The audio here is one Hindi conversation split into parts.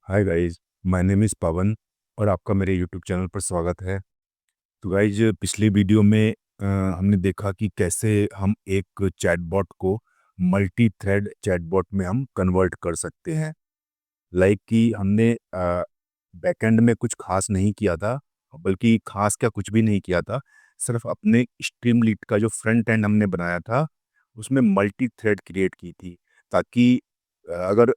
Hi guys, my name is Pawan और आपका मेरे यूट्यूब चैनल पर स्वागत है। तो गाइस, पिछली वीडियो में हमने देखा कि कैसे हम एक चैटबॉट को मल्टी थ्रेड चैटबॉट में हम कन्वर्ट कर सकते हैं। लाइक कि हमने बैकएंड में कुछ खास नहीं किया था, बल्कि खास क्या कुछ भी नहीं किया था। सिर्फ अपने स्ट्रीमलीट का जो फ्रंट एंड हमने बनाया था, उसमें मल्टी थ्रेड क्रिएट की थी, ताकि अगर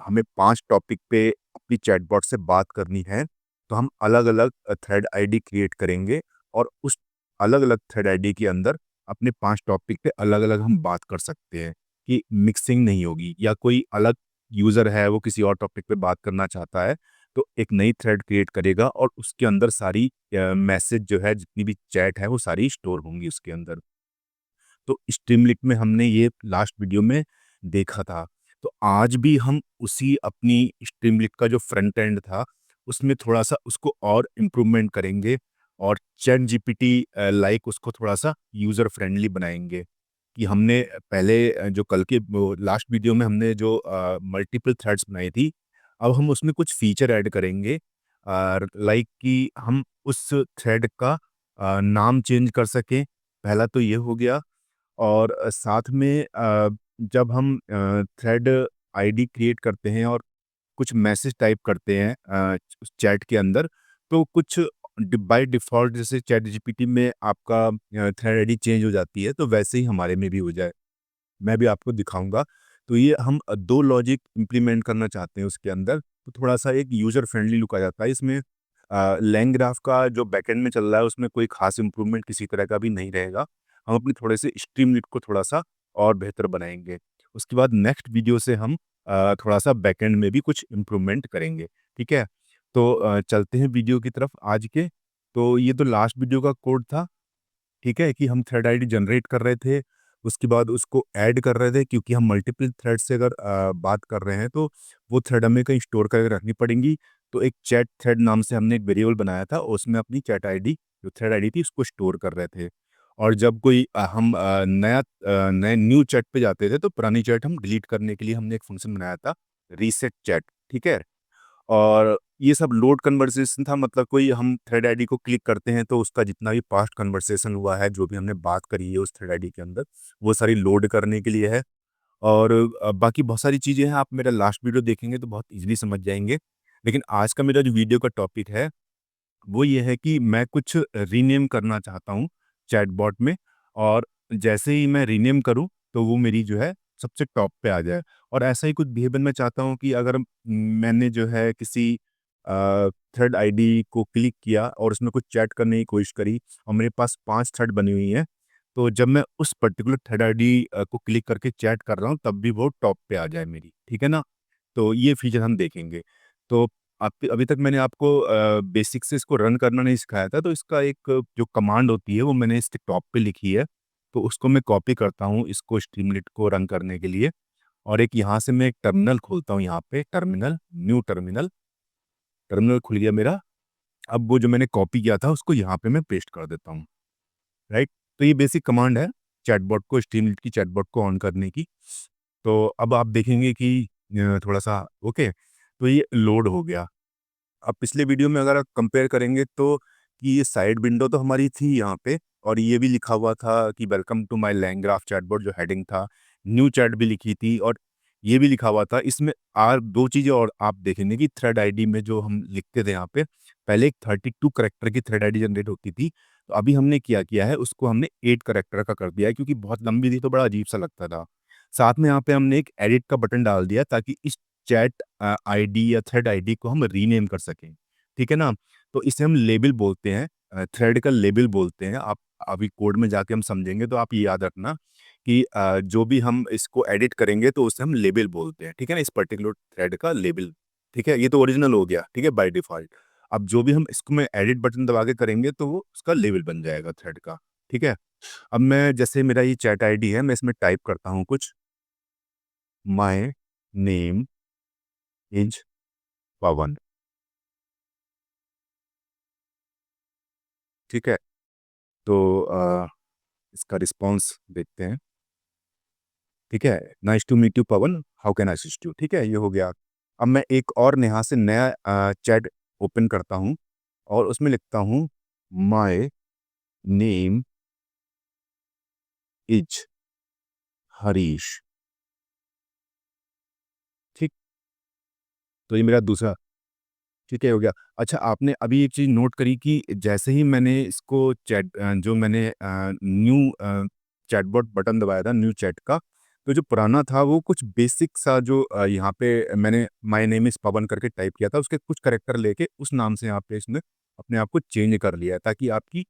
हमें 5 टॉपिक पे अपनी चैटबॉट से बात करनी है, तो हम अलग-अलग थ्रेड आईडी क्रिएट करेंगे और उस अलग-अलग थ्रेड आईडी के अंदर अपने 5 टॉपिक पे अलग-अलग हम बात कर सकते हैं, कि मिक्सिंग नहीं होगी। या कोई अलग यूज़र है, वो किसी और टॉपिक पे बात करना चाहता है, तो एक नई थ्रेड क्रिएट करेगा और उसके अंदर सारी मैसेज जो है, जितनी भी चैट है, वो सारी स्टोर होंगी उसके अंदर। तो स्ट्रीमलीट में हमने ये लास्ट वीडियो में देखा था। तो आज भी हम उसी अपनी स्ट्रीमलीट का जो फ्रंट एंड था, उसमें थोड़ा-सा उसको और इम्प्रूवमेंट करेंगे और चैट जीपीटी लाइक उसको थोड़ा-सा यूज़र फ्रेंडली बनाएँगे। कि हमने पहले जो कल के वो लास्ट वीडियो में हमने जो मल्टीपल थ्रेड्स बनाई थी, अब हम उसमें कुछ फीचर ऐड करेंगे। लाइक कि हम उस थ्रेड का नाम चेंज कर सकें, पहला तो ये हो गया। और साथ में जब हम थ्रेड आईडी क्रिएट करते हैं और कुछ मैसेज टाइप करते हैं उस चैट के अंदर, तो कुछ बाय डिफ़ॉल्ट जैसे चैट जीपीटी में आपका थ्रेड आईडी चेंज हो जाती है, तो वैसे ही हमारे में भी हो जाए। मैं भी आपको दिखाऊँगा। तो ये हम 2 लॉजिक इम्प्लीमेंट करना चाहते हैं उसके अंदर, तो थोड़ा-सा एक यूज़र फ्रेंडली लुक आ जाता है इसमें। LangGraph का जो बैकएंड में चल रहा है, उसमें कोई ख़ास इम्प्रूवमेंट किसी तरह का भी नहीं रहेगा। हम अपने थोड़े से स्ट्रीमलीट को थोड़ा-सा और बेहतर बनाएँगे। उसके बाद नेक्स्ट वीडियो से हम थोड़ा-सा बैकएंड में भी कुछ इम्प्रूवमेंट करेंगे, ठीक है? तो चलते हैं वीडियो की तरफ आज के। तो ये तो लास्ट वीडियो का कोड था। ठीक है? कि हम थ्रेड आईडी जनरेट कर रहे थे, उसके बाद उसको ऐड कर रहे थे, क्योंकि हम मल्टीपल थ्रेड से अगर बात कर रहे हैं, तो वो थ्रेड हमें कहीं स्टोर करके रखनी पड़ेंगी। तो एक चैट थ्रेड नाम से हमने एक वेरिएबल बनाया था, उसमें अपनी चैट आईडी, जो थ्रेड आईडी थी, उसको स्टोर कर रहे थे। और जब कोई हम नए न्यू चैट पे जाते थे, तो पुरानी चैट हम डिलीट करने के लिए हमने एक फंक्शन बनाया था, रीसेट चैट, ठीक है? और ये सब लोड कन्वर्सेशन था, मतलब कोई हम थ्रेड आईडी को क्लिक करते हैं, तो उसका जितना भी पास्ट कन्वर्सेशन हुआ है, जो भी हमने बात करी है उस थ्रेड आईडी के अंदर, वो सारी लोड करने के लिए है। और बाकी बहुत सारी चीज़ें हैं, आप मेरा लास्ट वीडियो देखेंगे तो बहुत ईज़िली समझ जाएँगे। लेकिन आज का मेरा जो वीडियो का टॉपिक है, वो ये है कि मैं कुछ रीनेम करना चाहता हूँ चैटबॉट में। और जैसे ही मैं रीनेम करूँ, तो वो मेरी जो है सबसे टॉप पे आ जाए। और ऐसा ही कुछ बिहेवियर मैं चाहता हूँ कि अगर मैंने जो है किसी थ्रेड आईडी को क्लिक किया और उसमें कुछ चैट करने की कोशिश करी और मेरे पास 5 थ्रेड बनी हुई हैं, तो जब मैं उस पर्टिकुलर थ्रेड आईडी को क्लिक करके चैट कर रहा हूँ, तब भी वो टॉप पे आ जाए मेरी, ठीक है ना? तो ये फीचर हम देखेंगे। तो आप अभी तक मैंने आपको बेसिक से इसको रन करना नहीं सिखाया था, तो इसका एक जो कमांड होती है, वो मैंने इसके टॉप पे लिखी है। तो उसको मैं कॉपी करता हूँ इसको स्ट्रीमलीट को रन करने के लिए। और एक यहाँ से मैं एक टर्मिनल खोलता हूँ, यहाँ पे टर्मिनल, न्यू टर्मिनल, टर्मिनल खुल गया मेरा। अब वो जो मैंने कॉपी किया था, उसको यहाँ पे मैं पेस्ट कर देता हूँ, राइट? तो ये बेसिक कमांड है चैटबॉट को, स्ट्रीमलीट की चैटबॉट को ऑन करने की। तो अब आप देखेंगे कि थोड़ा-सा ओके, तो ये लोड हो गया। अब पिछले वीडियो में अगर आप कंपेयर करेंगे, तो कि ये साइड विंडो तो हमारी थी यहाँ पे, और ये भी लिखा हुआ था कि welcome to my LangGraph chatbot, जो हेडिंग था। न्यू चैट भी लिखी थी और ये भी लिखा हुआ था। इसमें 2 चीज़ें और आप देखेंगे कि थ्रेड आईडी में जो हम लिखते थे यहाँ पे, पहले एक 32 कैरेक्टर की थ्रेड आईडी जनरेट होती थी। तो अभी हमने क्या किया है, उसको हमने 8 कैरेक्टर का कर दिया है, क्योंकि बहुत लंबी थी तो बड़ा अजीब-सा लगता था। साथ में यहाँ पे हमने एक एडिट का बटन डाल दिया, ताकि इस चैट आईडी या थ्रेड आईडी को हम रीनेम कर सकें, ठीक है ना? तो इसे हम लेबल बोलते हैं, थ्रेड का लेबल बोलते हैं। आप अभी कोड में जाके हम समझेंगे, तो आप ये याद रखना कि जो भी हम इसको एडिट करेंगे, तो उसे हम लेबल बोलते हैं, ठीक है ना? इस पर्टिकुलर थ्रेड का लेबल, ठीक है? ये तो ओरिजिनल हो गया, ठीक है, बाय डिफ़ॉल्ट। अब जो भी हम इसको में एडिट बटन दबा के करेंगे, तो वो उसका लेबल बन जाएगा थ्रेड का, ठीक है? अब मैं, जैसे मेरा ये चैट आईडी है, मैं इसमें टाइप करता हूँ कुछ, माय नेम इज़ पवन, ठीक है? तो इसका रिस्पॉन्स देखते हैं, ठीक है? Nice to meet you Pawan, how can I assist you? ठीक है, ये हो गया। अब मैं एक और यहाँ से नया चैट ओपन करता हूँ और उसमें लिखता हूँ माय नेम इज हरीश। ठीक, तो ये मेरा दूसरा, ठीक है, हो गया। अच्छा, आपने अभी एक चीज़ नोट करी कि जैसे ही मैंने इसको जो मैंने न्यू चैटबॉट बटन दबाया था न्यू चैट का, तो जो पुराना था वो कुछ बेसिक सा जो यहाँ पे मैंने माय नेम इज़ पवन करके टाइप किया था, उसके कुछ करैक्टर लेके उस नाम से यहाँ पे इसने अपने आप को चेंज कर लिया है, ताकि आपकी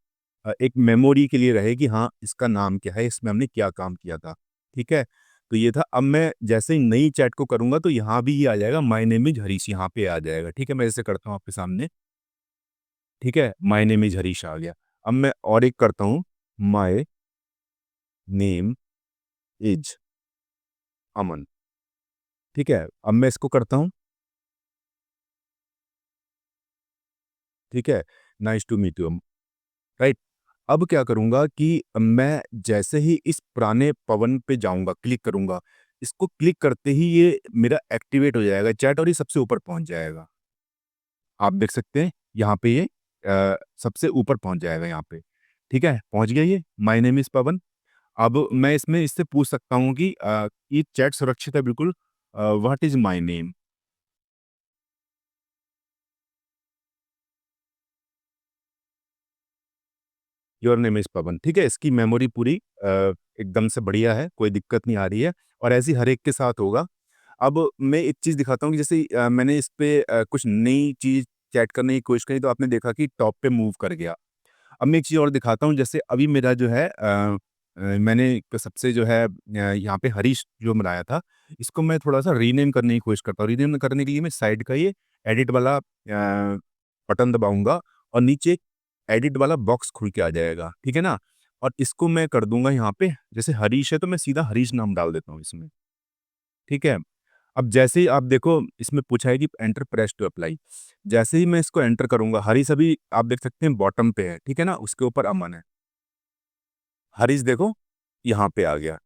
एक मेमोरी के लिए रहे कि हाँ, इसका नाम क्या है, इसमें हमने क्या काम किया था। ठीक है? तो ये था। अब मैं जैसे ही नई चैट को करूँगा तो यहाँ भी ये आ जाएगा, माय नेम इज़ हरीश यहाँ पे आ जाएगा। ठीक है? मैं जैसे करता हूँ आपके सामने, ठीक है? माय नेम इज़ हरीश आ गया। अब मैं और एक करता हूँ, माय नेम इज़ अमन। ठीक है? अब मैं इसको करता हूँ, ठीक है? Nice to meet you, right? अब क्या करूँगा कि मैं जैसे ही इस पुराने पवन पे जाऊँगा, क्लिक करूँगा, इसको क्लिक करते ही ये मेरा एक्टिवेट हो जाएगा चैट और ये सबसे ऊपर पहुँच जाएगा। आप देख सकते हैं, यहाँ पे ये सबसे ऊपर पहुँच जाएगा यहाँ पे। ठीक है? पहुँच गया ये, माय नेम इज़ पवन। अब मैं इसमें इससे पूछ सकता हूँ कि ये चैट सुरक्षित है बिल्कुल, what is my name? Your name is Pawan. ठीक है? इसकी मेमोरी पूरी एकदम से बढ़िया है, कोई दिक्कत नहीं आ रही है और ऐसे ही हर एक के साथ होगा। अब मैं एक चीज़ दिखाता हूँ कि जैसे मैंने इस पे कुछ नई चीज़ चैट करने की कोशिश करी, तो आपने देखा कि टॉप पे मूव कर गया। अब मैं एक चीज़ और दिखाता हूँ, जैसे अभी मेरा जो है मैंने एक सबसे जो है यहाँ पे हरीश जो बनाया था, इसको मैं थोड़ा-सा रीनेम करने की कोशिश करता हूँ। रीनेम करने के लिए मैं साइड का ये एडिट वाला बटन दबाऊँगा और नीचे एडिट वाला बॉक्स खुल के आ जाएगा, ठीक है ना? और इसको मैं कर दूँगा यहाँ पे, जैसे हरीश है तो मैं सीधा हरीश नाम डाल देता हूँ इसमें, ठीक है? अब जैसे ही आप देखो इसमें पूछा है कि एंटर प्रेस टू अप्लाई, जैसे ही मैं इसको एंटर करूँगा, हरीश अभी आप देख सकते हैं बॉटम पे है, ठीक है ना? उसके ऊपर अमन है। हरीश देखो यहाँ पे आ गया,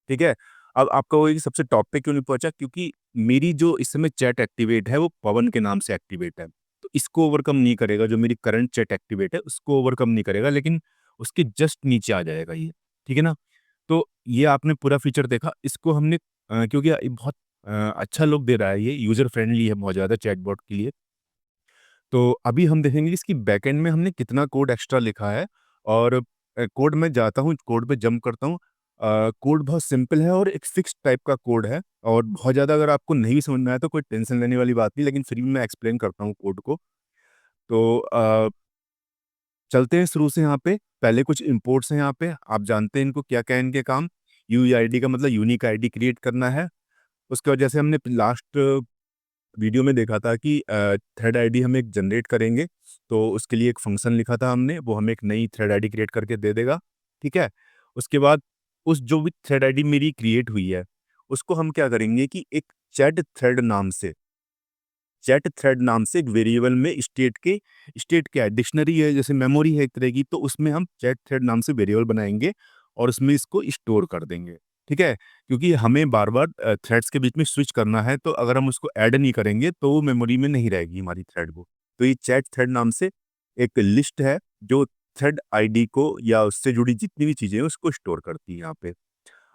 ठीक है? अब आप कहोगे कि सबसे टॉप पे क्यों नहीं पहुँचा? क्योंकि मेरी जो इस समय चैट एक्टिवेट है वो पवन के नाम से एक्टिवेट है। तो इसको ओवरकम नहीं करेगा, जो मेरी करंट चैट एक्टिवेट है उसको ओवरकम नहीं करेगा, लेकिन उसके जस्ट नीचे आ जाएगा ये, ठीक है ना? तो ये आपने पूरा फीचर देखा, इसको हमने क्योंकि ये बहुत अच्छा लुक दे रहा है, ये यूज़र फ्रेंडली है बहुत ज़्यादा चैटबॉट के लिए। तो अभी हम देखेंगे इसकी बैकएंड में हमने कितना कोड एक्स्ट्रा लिखा है और कोड में जाता हूँ, कोड पे जंप करता हूँ। कोड बहुत सिंपल है और एक फिक्स टाइप का कोड है और बहुत ज़्यादा अगर आपको नहीं भी समझ में आया तो कोई टेंशन लेने वाली बात नहीं, लेकिन फिर भी मैं एक्सप्लेन करता हूँ कोड को। तो चलते हैं शुरू से यहाँ पे। पहले कुछ इंपोर्ट्स हैं यहाँ पे, आप जानते हैं इनको क्या-क्या है इनके काम। यूआईडी का मतलब यूनिक आईडी क्रिएट करना है। उसके बाद जैसे हमने लास्ट वीडियो में देखा था कि थ्रेड आईडी हम एक जनरेट करेंगे, तो उसके लिए एक फंक्शन लिखा था हमने, वो हमें एक नई थ्रेड आईडी क्रिएट करके दे देगा, ठीक है? उसके बाद उस जो भी थ्रेड आईडी मेरी क्रिएट हुई है, उसको हम क्या करेंगे कि एक चैट थ्रेड नाम से एक वेरिएबल में स्टेट क्या है, डिक्शनरी है, जैसे मेमोरी है एक तरह की, तो उसमें हम चैट थ्रेड नाम से वेरिएबल बनाएँगे और उसमें इसको स्टोर कर देंगे, ठीक है? क्योंकि हमें बार-बार थ्रेड्स के बीच में स्विच करना है, तो अगर हम उसको ऐड नहीं करेंगे, तो वो मेमोरी में नहीं रहेगी हमारी थ्रेड वो। तो ये चैट थ्रेड नाम से एक लिस्ट है, जो थ्रेड आईडी को या उससे जुड़ी जितनी भी चीज़ें हैं, उसको स्टोर करती है यहाँ पे।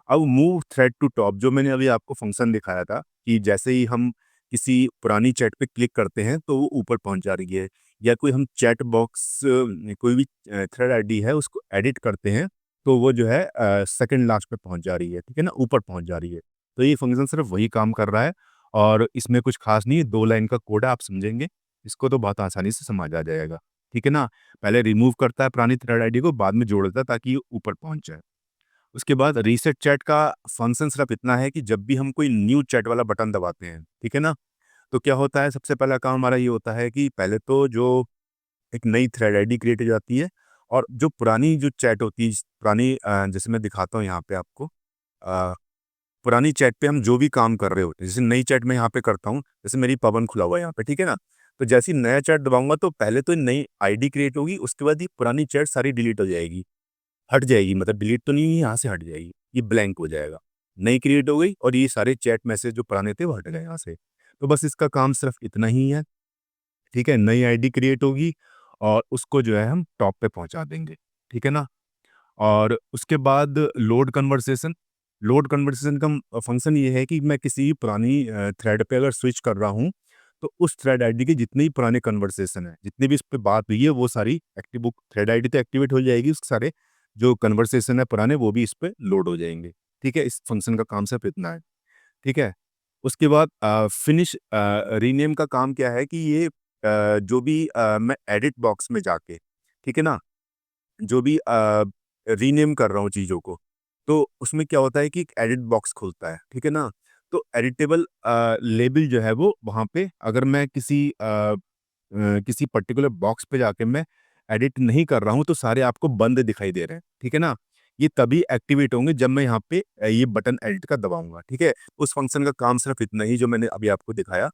अब मूव थ्रेड टू टॉप जो मैंने अभी आपको फंक्शन दिखाया था कि जैसे ही हम किसी पुरानी चैट पे क्लिक करते हैं तो वो ऊपर पहुंच जा रही है, या कोई हम चैट बॉक्स कोई भी थ्रेड आईडी है उसको एडिट करते हैं तो वो जो है सेकंड लास्ट पे पहुंच जा रही है, ठीक है ना, ऊपर पहुंच जा रही है। तो ये फंक्शन सिर्फ वही काम कर रहा है और इसमें कुछ खास नहीं है, 2 लाइन का कोड है, आप समझेंगे इसको तो बहुत आसानी से समझ आ जाएगा, ठीक है ना। पहले रिमूव करता है पुरानी थ्रेड आईडी को, बाद में जोड़ता है ताकि ये ऊपर पहुंच जाए। उसके बाद रीसेट चैट का फंक्शन सिर्फ इतना है कि जब भी हम कोई न्यू चैट वाला बटन दबाते हैं, ठीक है ना? तो क्या होता है, सबसे पहला काम हमारा ये होता है कि पहले तो जो एक नई थ्रेड आईडी क्रिएट हो जाती है और जो पुरानी जो चैट होती है, पुरानी जैसे मैं दिखाता हूँ यहाँ पे आपको, पुरानी चैट पे हम जो भी काम कर रहे होते हैं, जैसे नई चैट मैं यहाँ पे करता हूँ, जैसे मेरी पवन खुला हुआ है यहाँ पे, ठीक है ना? तो जैसे ही नया चैट दबाऊँगा तो पहले तो नई आईडी क्रिएट होगी, उसके बाद ये पुरानी चैट सारी डिलीट हो जाएगी। हट जाएगी, मतलब डिलीट तो नहीं हुई, यहाँ से हट जाएगी, ये ब्लैंक हो जाएगा। नई क्रिएट हो गई और ये सारे चैट मैसेज जो पुराने थे वो हट गए यहाँ से। तो बस इसका काम सिर्फ इतना ही है, ठीक है। नई आईडी क्रिएट होगी और उसको जो है हम टॉप पे पहुंचा देंगे, ठीक है ना। और उसके बाद लोड कन्वर्सेशन का फंक्शन ये है कि मैं किसी पुरानी थ्रेड पे अगर स्विच कर रहा हूँ, तो उस थ्रेड आईडी के जितने भी पुराने कन्वर्सेशन है, जितनी भी इस पे बात हुई है, वो सारी एक्टिव बुक थ्रेड आईडी तो एक्टिवेट हो जाएगी, उसके सारे जो कन्वर्सेशन है पुराने वो भी इस पे लोड हो जाएंगे, ठीक है। इस फंक्शन का काम सिर्फ इतना है, ठीक है। उसके बाद फिनिश रीनेम का काम क्या है कि ये जो भी मैं एडिट बॉक्स में जाके, ठीक है ना, जो भी रीनेम कर रहा हूँ चीज़ों को, तो उसमें क्या होता है कि एक एडिट बॉक्स खुलता है, ठीक है ना। तो एडिटेबल लेबल जो है वो वहाँ पे अगर मैं किसी पर्टिकुलर बॉक्स पे जाके मैं एडिट नहीं कर रहा हूँ, तो सारे आपको बंद दिखाई दे रहे हैं, ठीक है ना। ये तभी एक्टिवेट होंगे जब मैं यहाँ पे ये बटन एडिट का दबाऊंगा, ठीक है। उस फंक्शन का काम सिर्फ इतना ही जो मैंने अभी आपको दिखाया,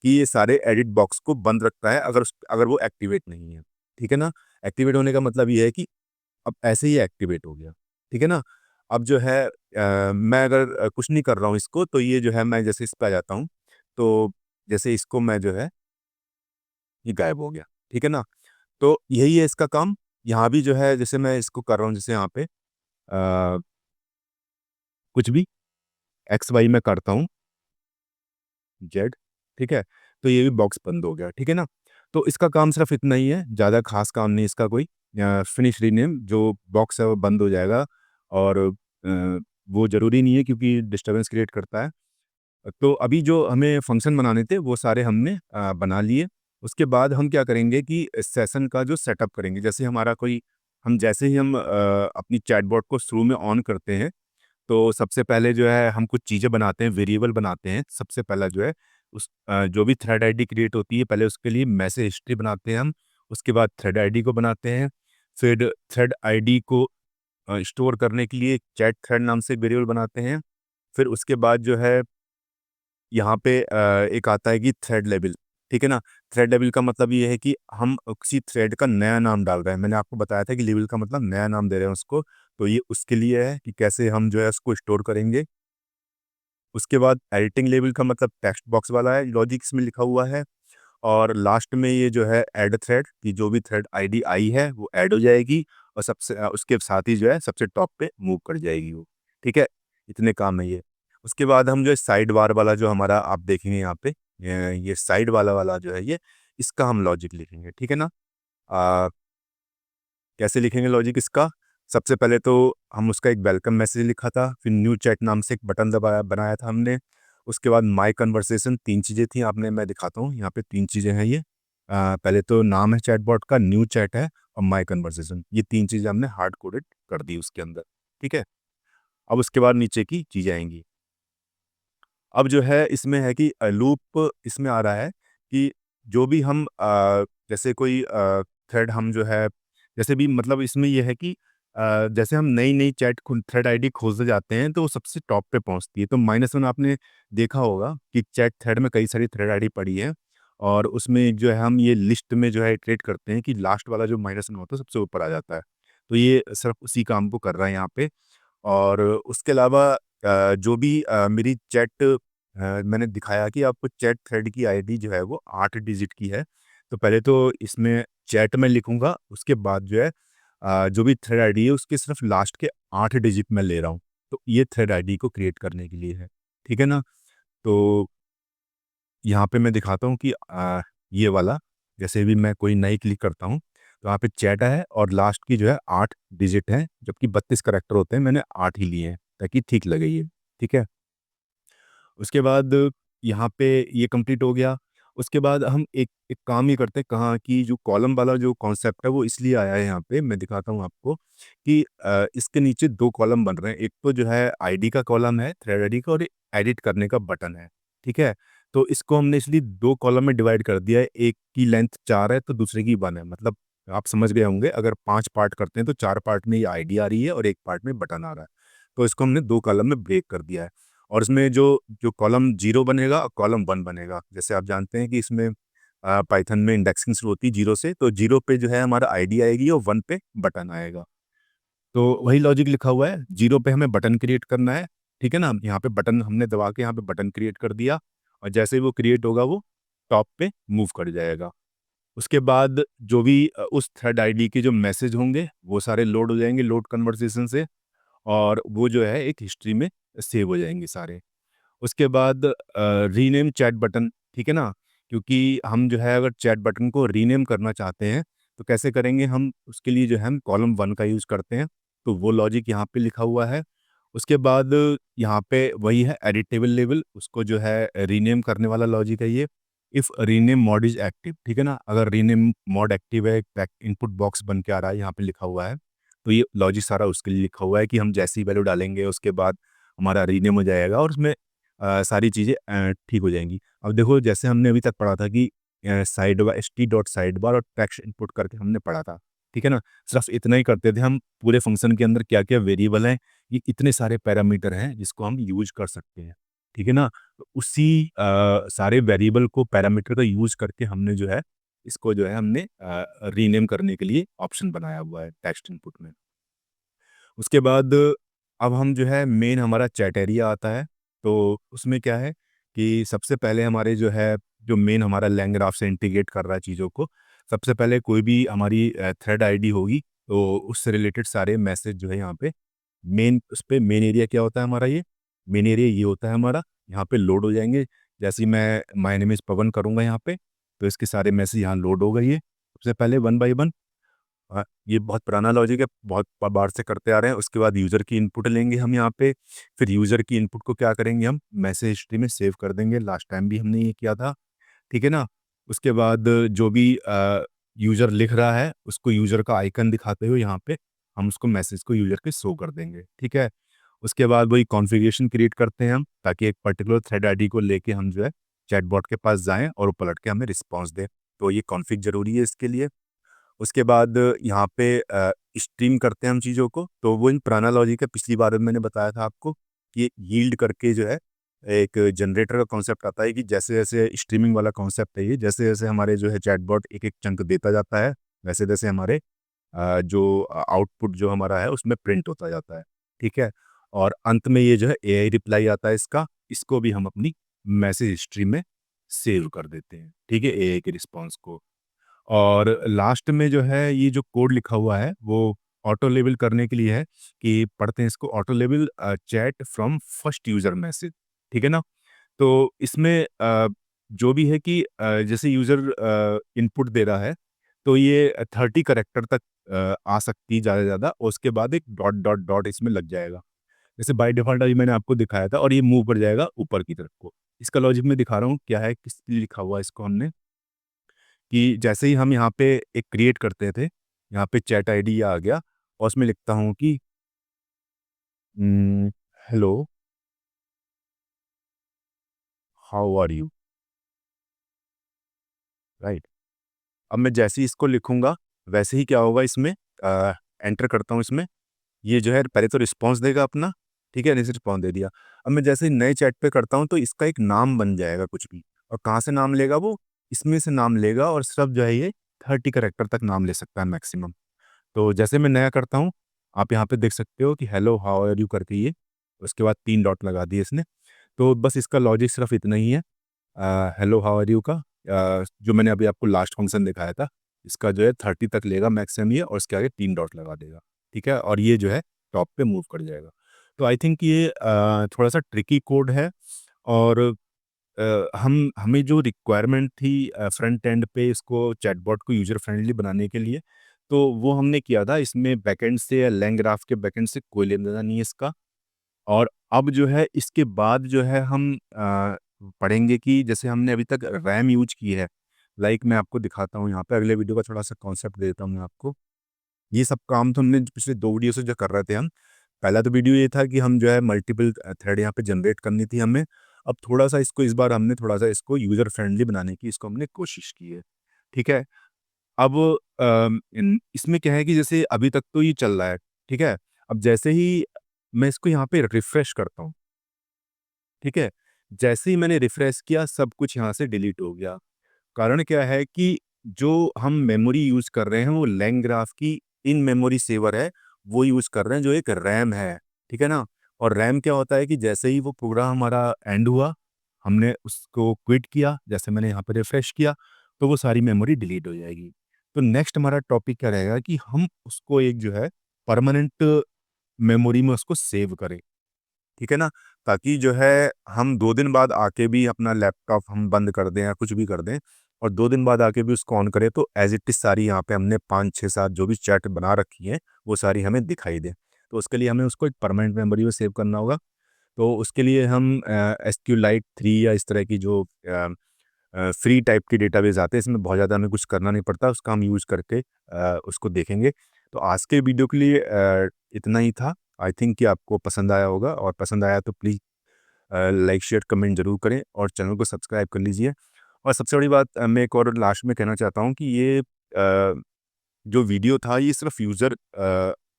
कि ये सारे एडिट बॉक्स को बंद रखता है अगर वो एक्टिवेट नहीं है, ठीक है ना। एक्टिवेट होने का मतलब ये है कि अब ऐसे ही एक्टिवेट हो गया, ठीक है ना। अब जो है मैं अगर कुछ नहीं कर रहा हूँ इसको, तो ये जो है मैं जैसे इस पे आ जाता हूँ, तो जैसे इसको मैं जो है ये गायब हो गया, ठीक है ना। तो यही है इसका काम। यहाँ भी जो है जैसे मैं इसको कर रहा हूँ, जैसे यहाँ पे कुछ भी एक्स वाई में करता हूँ, जेड, ठीक है, तो ये भी बॉक्स बंद हो गया, ठीक है ना। तो इसका काम सिर्फ इतना ही है, ज़्यादा खास काम नहीं इसका कोई। फिनिश रीनेम जो बॉक्स है वो बंद हो जाएगा, और वो ज़रूरी नहीं है क्योंकि डिस्टर्बेंस क्रिएट करता है। तो अभी जो हमें फंक्शन बनाने थे वो सारे हमने बना लिए। उसके बाद हम क्या करेंगे कि सेशन का जो सेटअप करेंगे, जैसे हमारा कोई हम जैसे ही हम अपनी चैटबॉट को शुरू में ऑन करते हैं, तो सबसे पहले जो है हम कुछ चीज़ें बनाते हैं, वेरिएबल बनाते हैं। सबसे पहला जो है जो भी थ्रेड आईडी क्रिएट होती है, पहले उसके लिए मैसेज हिस्ट्री बनाते हैं हम। उसके बाद थ्रेड आईडी को बनाते हैं। फिर थ्रेड आईडी को स्टोर करने के लिए चैट थ्रेड नाम से वेरिएबल बनाते हैं। फिर उसके बाद जो है यहाँ पे एक आता है कि थ्रेड लेवल, ठीक है ना। थ्रेड लेवल का मतलब ये है कि हम किसी थ्रेड का नया नाम डाल रहे हैं। मैंने आपको बताया था कि लेवल का मतलब नया नाम दे रहे हैं उसको, तो ये उसके लिए है कि कैसे हम जो है उसको स्टोर करेंगे। उसके बाद एडिटिंग लेवल का मतलब टेक्स्ट बॉक्स वाला है, लॉजिक इसमें लिखा हुआ है। और लास्ट में ये जो है ऐड थ्रेड, कि जो भी थ्रेड आईडी आई है वो ऐड हो जाएगी, और उसके साथ ही जो है सबसे टॉप पे मूव कर जाएगी वो, ठीक है। इतने काम है ये। उसके बाद हम जो है साइड बार वाला जो हमारा आप देखेंगे यहाँ पे, ये साइड वाला जो है ये, इसका हम लॉजिक लिखेंगे, ठीक है ना। कैसे लिखेंगे लॉजिक इसका? सबसे पहले तो हम उसका एक वेलकम मैसेज लिखा था, फिर न्यू चैट नाम से एक बटन दबाया बनाया था हमने। उसके बाद माय कन्वर्सेशन, 3 चीज़ें थी आपने, मैं दिखाता हूँ यहाँ पे 3 चीज़ें हैं ये। पहले तो नाम है चैटबॉट का, न्यू चैट है और माय कन्वर्सेशन, ये 3 चीज़ें हमने हार्ड कोडेड कर दी उसके अंदर, ठीक है। अब उसके बाद नीचे की चीज़ें आएंगी। अब जो है इसमें है कि लूप इसमें आ रहा है कि जो भी हम जैसे कोई थ्रेड हम जो है, जैसे भी मतलब इसमें ये है कि जैसे हम नई-नई चैट थ्रेड आईडी खोजते जाते हैं, तो वो सबसे टॉप पे पहुँचती है। तो -1 आपने देखा होगा कि चैट थ्रेड में कई सारी थ्रेड आईडी पड़ी है, और उसमें जो है हम ये लिस्ट में जो है इटरेट करते हैं कि लास्ट वाला जो -1 होता है सबसे ऊपर आ जाता है। तो ये सिर्फ उसी काम को कर रहा है यहाँ पे। और उसके अलावा जो भी मेरी चैट मैंने दिखाया कि आपको चैट थ्रेड की आईडी जो है वो 8 डिजिट की है। तो पहले तो इसमें चैट में लिखूँगा, उसके बाद जो है जो भी थ्रेड आईडी है उसके सिर्फ लास्ट के 8 डिजिट मैं ले रहा हूँ। तो ये थ्रेड आईडी को क्रिएट करने के लिए है, ठीक है ना? तो यहाँ पे मैं दिखाता हूँ कि ये वाला, जैसे भी मैं कोई नई क्लिक करता हूँ, तो यहाँ पे चैट है और लास्ट की जो है 8 डिजिट है, जबकि 32 करैक्टर होते हैं, मैंने 8 ही लिए हैं, ताकि ठीक लगे ये, ठीक है? उसके बाद यहाँ पे ये कंप्लीट हो गया। उसके बाद हम एक एक काम ये करते हैं, कहाँ कि जो कॉलम वाला जो कॉन्सेप्ट है वो इसलिए आया है यहाँ पे, मैं दिखाता हूँ आपको कि इसके नीचे 2 कॉलम बन रहे हैं। एक तो जो है आईडी का कॉलम है, थ्रेड आईडी का, और एडिट करने का बटन है, ठीक है? तो इसको हमने इसलिए 2 कॉलम में डिवाइड कर दिया है, एक की लेंथ 4 है तो दूसरे की 1 है। मतलब आप समझ गए होंगे, अगर 5 पार्ट करते हैं तो 4 पार्ट में ये आईडी आ रही है और 1 पार्ट में बटन आ रहा है। तो इसको हमने 2 कॉलम में ब्रेक कर दिया है। और इसमें जो जो कॉलम 0 बनेगा और कॉलम 1 बनेगा। जैसे आप जानते हैं कि इसमें पाइथन में इंडेक्सिंग शुरू होती है 0 से, तो 0 पे जो है हमारा आईडी आएगी और 1 पे बटन आएगा। तो वही लॉजिक लिखा हुआ है, 0 पे हमें बटन क्रिएट करना है, ठीक है ना? यहाँ पे बटन हमने दबा के यहाँ पे बटन क्रिएट कर दिया, और जैसे ही वो क्रिएट होगा वो टॉप पे मूव कर जाएगा। उसके बाद जो भी उस थ्रेड आईडी के जो मैसेज होंगे वो सारे लोड हो जाएंगे लोड कन्वर्सेशन से, और वो जो है एक हिस्ट्री में सेव हो जाएंगे सारे। उसके बाद रीनेम चैट बटन, ठीक है ना, क्योंकि हम जो है अगर चैट बटन को रीनेम करना चाहते हैं तो कैसे करेंगे हम, उसके लिए जो है हम कॉलम 1 का यूज़ करते हैं, तो वो लॉजिक यहाँ पे लिखा हुआ है। उसके बाद यहाँ पे वही है एडिट टेबल लेबल, उसको जो है रीनेम करने वाला लॉजिक है ये। If rename mod is active, ठीक है ना, अगर रीनेम मॉड एक्टिव है, एक इनपुट बॉक्स बन के आ रहा है यहाँ पे लिखा हुआ है, तो ये लॉजिक सारा उसके लिए लिखा हुआ है कि हम जैसी वैल्यू डालेंगे उसके बाद हमारा रीनेम हो जाएगा और उसमें सारी चीज़ें ठीक हो जाएँगी। अब देखो जैसे हमने अभी तक पढ़ा था कि side bar st dot side bar और टेक्स्ट इनपुट करके हमने पढ़ा था, ठीक है ना? सिर्फ इतना ही करते थे हम, पूरे फंक्शन के अंदर क्या-क्या वेरिएबल हैं, ये इतने सारे पैरामीटर हैं जिसको हम यूज़ कर सकते हैं, ठीक है ना? तो उसी सारे वेरिएबल को पैरामीटर का यूज़ करके हमने जो है, इसको जो है हमने रीनेम करने के लिए ऑप्शन बनाया हुआ है टेक्स्ट इनपुट में। उसके बाद अब हम जो है मेन हमारा चैट एरिया आता है, तो उसमें क्या है कि सबसे पहले हमारे जो है, जो मेन हमारा लैंग्राफ से इंटीग्रेट कर रहा है चीज़ों को, सबसे पहले कोई भी हमारी थ्रेड आईडी होगी, तो उससे रिलेटेड सारे मैसेज जो है यहाँ पे मेन, उस पे मेन एरिया क्या होता है हमारा, ये मेन एरिया ये होता है हमारा, यहाँ पे लोड हो जाएँगे। जैसे ही मैं माय नेम इज़ पवन करूँगा यहाँ पे, तो इसके सारे मैसेज यहाँ लोड हो गए ये, सबसे पहले वन बाय वन। ये बहुत पुराना लॉजिक है, बहुत बार से करते आ रहे हैं। उसके बाद यूज़र की इनपुट लेंगे हम यहाँ पे, फिर यूज़र की इनपुट को क्या करेंगे हम मैसेज हिस्ट्री में सेव कर देंगे, लास्ट टाइम भी हमने ये किया था, ठीक है ना? उसके बाद जो भी यूज़र लिख रहा है, उसको यूज़र का आइकन दिखाते हुए यहाँ पे हम उसको मैसेज को यूज़र के शो कर देंगे, ठीक है? उसके बाद वही कॉन्फ़िगरेशन क्रिएट करते हैं हम, ताकि एक पर्टिकुलर थ्रेड आईडी को लेके हम जो है चैटबॉट के पास जाएँ और वो पलट के हमें रिस्पॉन्स दे। तो ये कॉन्फ़िग ज़रूरी है इसके लिए। उसके बाद यहाँ पे स्ट्रीम करते हैं हम चीज़ों को, तो वो इन पुराना लॉजिक है, पिछली बार मैंने बताया था आपको कि यील्ड करके जो है एक जनरेटर का कॉन्सेप्ट आता है कि जैसे-जैसे स्ट्रीमिंग वाला कॉन्सेप्ट है ये, जैसे-जैसे हमारे जो है चैटबॉट एक-एक चंक देता जाता है, वैसे-वैसे हमारे जो आउटपुट जो हमारा है उसमें प्रिंट होता जाता है, ठीक है? और अंत में ये जो है एआई रिप्लाई आता है इसका, इसको भी हम अपनी मैसेज हिस्ट्री में सेव कर देते हैं, ठीक है? एआई के रिस्पॉन्स को। और लास्ट में जो है ये जो कोड लिखा हुआ है वो ऑटो लेबल करने के लिए है, कि पढ़ते हैं इसको, auto label chat from first user message, ठीक है ना? तो इसमें जो भी है कि जैसे यूज़र इनपुट दे रहा है, तो ये 30 करैक्टर तक आ सकती है ज़्यादा से ज़्यादा, और उसके बाद एक डॉट, डॉट, डॉट इसमें लग जाएगा। जैसे बाय डिफ़ॉल्ट अभी मैंने आपको दिखाया था, और ये मूव कर जाएगा ऊपर की तरफ को। इसका लॉजिक मैं दिखा रहा हूँ क्या है, किस लिए लिखा हुआ है इसको हमने, कि जैसे ही हम यहाँ पे एक क्रिएट करते थे, यहाँ पे चैट आईडी आ गया और उसमें लिखता हूँ कि hello, how are you? Right? अब मैं जैसे ही इसको लिखूँगा, वैसे ही क्या होगा इसमें, एंटर करता हूँ इसमें, ये जो है पहले तो रिस्पॉन्स देगा अपना, ठीक है? जैसे रिस्पॉन्स दे दिया। अब मैं जैसे ही नए चैट पे करता हूँ तो इसका एक नाम बन जाएगा कुछ भी, और कहाँ से नाम लेगा वो, इसमें से नाम लेगा, और सिर्फ जो है ये 30 कैरेक्टर तक नाम ले सकता है मैक्सिमम। तो जैसे मैं नया करता हूँ, आप यहाँ पे देख सकते हो कि हेलो हाउ आर यू करके ये, उसके बाद 3 डॉट लगा दिए इसने। तो बस इसका लॉजिक सिर्फ इतना ही है, हेलो हाउ आर यू का जो मैंने अभी आपको लास्ट फंक्शन दिखाया था, इसका जो है 30 तक लेगा मैक्सिमम ये, और इसके आगे 3 डॉट लगा देगा, ठीक है? और ये जो है टॉप पे मूव कर जाएगा। तो आई थिंक ये थोड़ा-सा ट्रिकी कोड है, और हमें जो रिक्वायरमेंट थी फ्रंट एंड पे इसको चैटबॉट को यूज़र फ्रेंडली बनाने के लिए, तो वो हमने किया था। इसमें बैकएंड से या LangGraph के बैकएंड से कोई लेना-देना नहीं है इसका। और अब जो है इसके बाद जो है हम पढ़ेंगे कि जैसे हमने अभी तक रैम यूज़ की है, लाइक मैं आपको दिखाता हूँ यहाँ पे, अगले वीडियो का थोड़ा-सा कॉन्सेप्ट दे देता हूँ मैं आपको। ये सब काम तो हमने पिछले 2 वीडियो से जो कर रहे थे हम। पहला तो वीडियो ये था कि हम जो है मल्टीपल थ्रेड यहाँ पे जनरेट करनी थी हमें। अब थोड़ा-सा इसको, इस बार हमने थोड़ा-सा इसको यूज़र फ्रेंडली बनाने की इसको हमने कोशिश की है। ठीक है? अब इन इसमें क्या है कि जैसे अभी तक तो ये चल रहा है, ठीक है? अब जैसे ही मैं इसको यहाँ पे रिफ्रेश करता हूँ, ठीक है? जैसे ही मैंने रिफ्रेश किया, सब कुछ यहाँ से डिलीट हो गया। कारण क्या है कि जो हम मेमोरी यूज़ कर रहे हैं वो LangGraph की इन मेमोरी सेवर है, वो यूज़ कर रहे हैं जो एक रैम है, ठीक है ना? और रैम क्या होता है कि जैसे ही वो प्रोग्राम हमारा एंड हुआ, हमने उसको क्विट किया, जैसे मैंने यहाँ पे रिफ्रेश किया, तो वो सारी मेमोरी डिलीट हो जाएगी। तो नेक्स्ट हमारा टॉपिक क्या रहेगा कि हम उसको एक जो है परमानेंट मेमोरी में उसको सेव करें, ठीक है ना? ताकि जो है हम 2 दिन बाद आके भी अपना लैपटॉप हम बंद कर दें या कुछ भी कर दें और 2 दिन बाद आके भी उसको ऑन करें तो एज़ इट इज़ सारी यहाँ पे हमने 5, 6, 7 जो भी चैट बना रखी हैं, वो सारी हमें दिखाई दें। तो उसके लिए हमें उसको एक परमानेंट मेमोरी में सेव करना होगा। तो उसके लिए हम एसक्यूलाइट 3 या इस तरह की जो फ्री टाइप की डेटाबेस आते हैं, इसमें बहुत ज़्यादा हमें कुछ करना नहीं पड़ता, उसका हम यूज़ करके उसको देखेंगे। तो आज के वीडियो के लिए इतना ही था। आई थिंक कि आपको पसंद आया होगा और पसंद आया तो प्लीज़ लाइक, शेयर, कमेंट ज़रूर करें और चैनल को सब्सक्राइब कर लीजिए। और सबसे बड़ी बात मैं एक और लास्ट में कहना चाहता हूँ कि ये जो वीडियो था ये सिर्फ यूज़र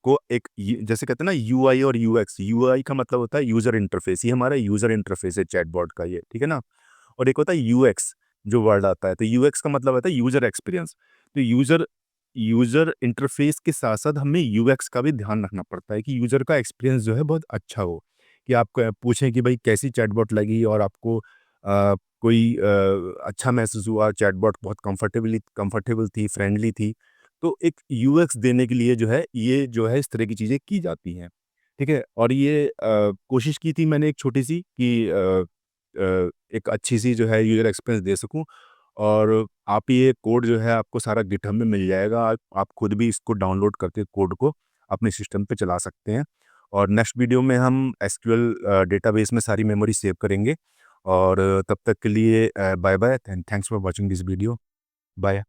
को एक जैसे कहते हैं ना यूआई और यूएक्स, यूआई का मतलब होता है यूज़र इंटरफेस, ये हमारा यूज़र इंटरफेस है चैटबॉट का ये, ठीक है ना? और एक होता है यूएक्स जो वर्ड आता है, तो यूएक्स का मतलब होता है यूज़र एक्सपीरियंस। तो यूज़र यूज़र इंटरफेस के साथ-साथ हमें यूएक्स का भी ध्यान रखना पड़ता है कि यूज़र का एक्सपीरियंस जो है बहुत अच्छा हो, कि आप पूछें कि भाई कैसी चैटबॉट लगी और आपको कोई अच्छा महसूस हुआ, चैटबॉट बहुत कंफर्टेबल थी, फ्रेंडली थी। तो एक यूएक्स देने के लिए जो है, ये जो है इस तरह की चीज़ें की जाती हैं, ठीक है? और ये कोशिश की थी मैंने एक छोटी-सी कि एक अच्छी-सी जो है यूज़र एक्सपीरियंस दे सकूँ और आप ये कोड जो है आपको सारा गिटहब में मिल जाएगा। आप खुद भी इसको डाउनलोड करके कोड को अपने सिस्टम पे चला सकते हैं। और नेक्स्ट वीडियो में हम एसक्यूएल डेटाबेस में सारी मेमोरी सेव करेंगे और तब तक के लिए bye bye and thanks for watching this video. Bye.